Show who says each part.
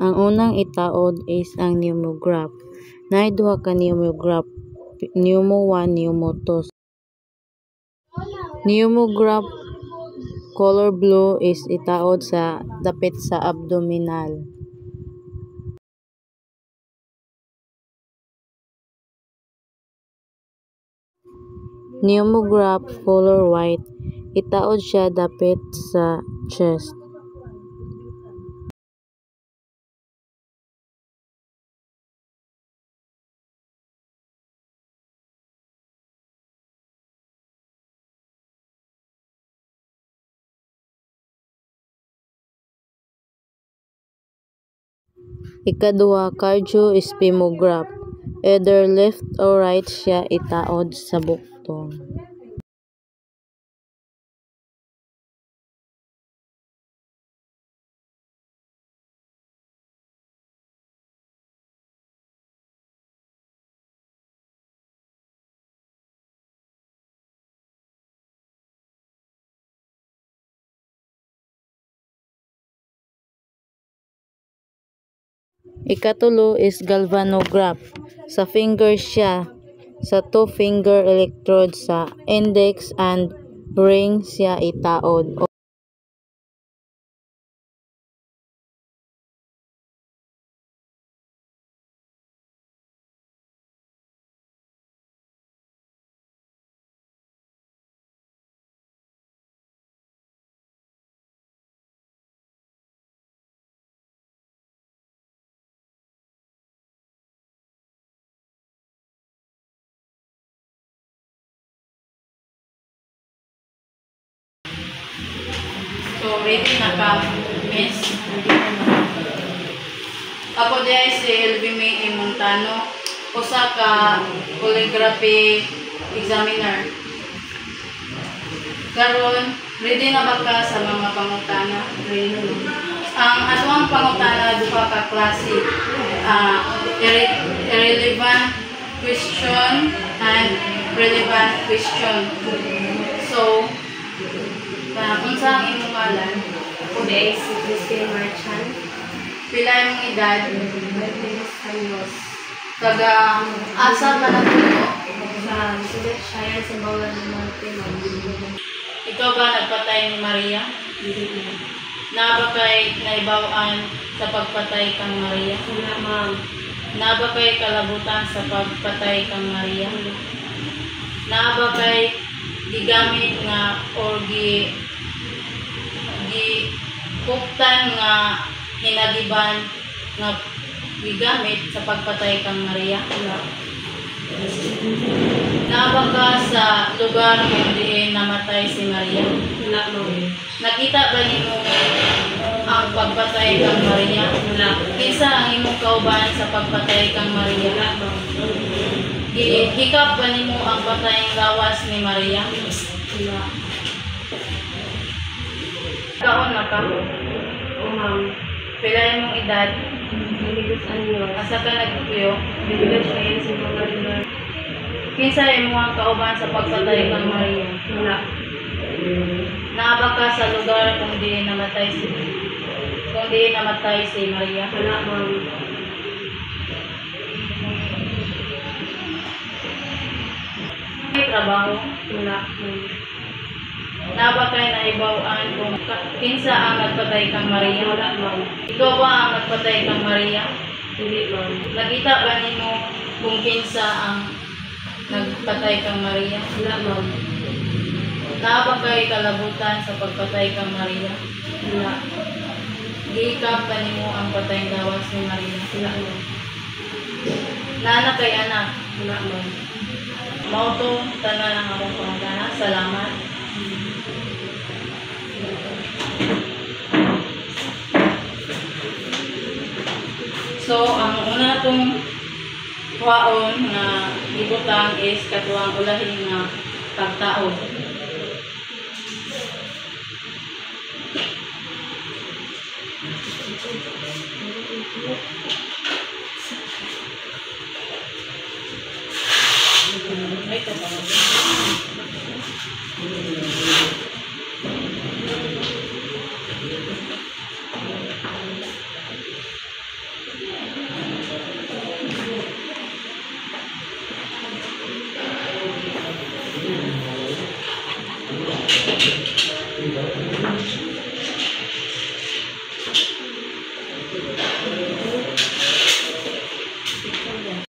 Speaker 1: Ang unang itaod is ang pneumograph. Naay duha ka pneumograph, pneumo 1, pneumo 2. Pneumograph color blue is itaod sa dapit sa abdominal. Pneumograph color white, itaod siya dapit sa chest. Ikaduha, cardiosphygmograph. Either left or right siya itaod sa bukton. Ikatulo is galvanograph. Sa finger siya, sa 2-finger electrode sa index and ring siya itaod.
Speaker 2: So, ready na ka, miss? Ako dahil si LB Montano, usa ka polygraphy examiner. Karon, ready na ba ka sa mga pangutana? Ready na. Ang atong pangutana, duha ka klase. Irrelevant question and relevant question. So, kung saan ang imong ngalan?
Speaker 3: Today si Christine Marchand.
Speaker 2: Pila imong edad?
Speaker 3: 22 anyos.
Speaker 2: Taga asa ka na tulo?
Speaker 3: Sa Sugat Shire sa Bawlan ng Norte, ma'am.
Speaker 2: Ikaw ba nagpatay ni Maria?
Speaker 3: Hindi na.
Speaker 2: Na ba kay naibawaan sa pagpatay kang Maria?
Speaker 3: Wala, ma'am.
Speaker 2: Na ba kay kalabutan sa pagpatay kang Maria? Na ba kay gigamit nga or gikuptan nga hinagiban nga gigamit sa pagpatay kang Maria?
Speaker 3: Wala.
Speaker 2: Na ba ka sa lugar kung diin namatay si Maria?
Speaker 3: Wala, ma'am.
Speaker 2: Nakita ba nimo ang pagpatay kang Maria?
Speaker 3: Wala.
Speaker 2: Kinsa ang imong kauban sa pagpatay kang Maria?
Speaker 3: Wala, ma'am.
Speaker 2: Hikap ba nimo ang patayng lawas ni Maria?
Speaker 3: Wala.
Speaker 2: Kaon na ka?
Speaker 3: O, ma'am.
Speaker 2: Pila imong edad?
Speaker 3: 22 anyos.
Speaker 2: Asa ka nagpuyo?
Speaker 3: Sugat Shire sa Bawlan ng Norte.
Speaker 2: Kinsa imong ang kauban sa pagpatay kang Maria?
Speaker 3: Wala.
Speaker 2: Naaba ka sa lugar kung diin namatay si Maria?
Speaker 3: Wala, ma'am.
Speaker 2: May trabaho?
Speaker 3: Wala, ma'am.
Speaker 2: Naaba kay naibawaan kung kinsa ang nagpatay kang Maria?
Speaker 3: Wala, ma'am.
Speaker 2: Ikaw ba ang nagpatay kang Maria?
Speaker 3: Hindi, ma'am.
Speaker 2: Nakita ba nimo kung kinsa ang nagpatay kang Maria?
Speaker 3: Wala, ma'am.
Speaker 2: Naaba kay kalabutan sa pagpatay kang Maria?
Speaker 3: Wala.
Speaker 2: Gihikap ba nimo ang patayng lawas ni Maria?
Speaker 3: Wala, ma'am.
Speaker 2: Nana kay anak?
Speaker 3: Wala, ma'am.
Speaker 2: Mao to tanan ang akong pangutana. Salamat. So, ang una tong kuhaon na ibutang is katuwang ulahin nga pagtaod. Ay, tatawag.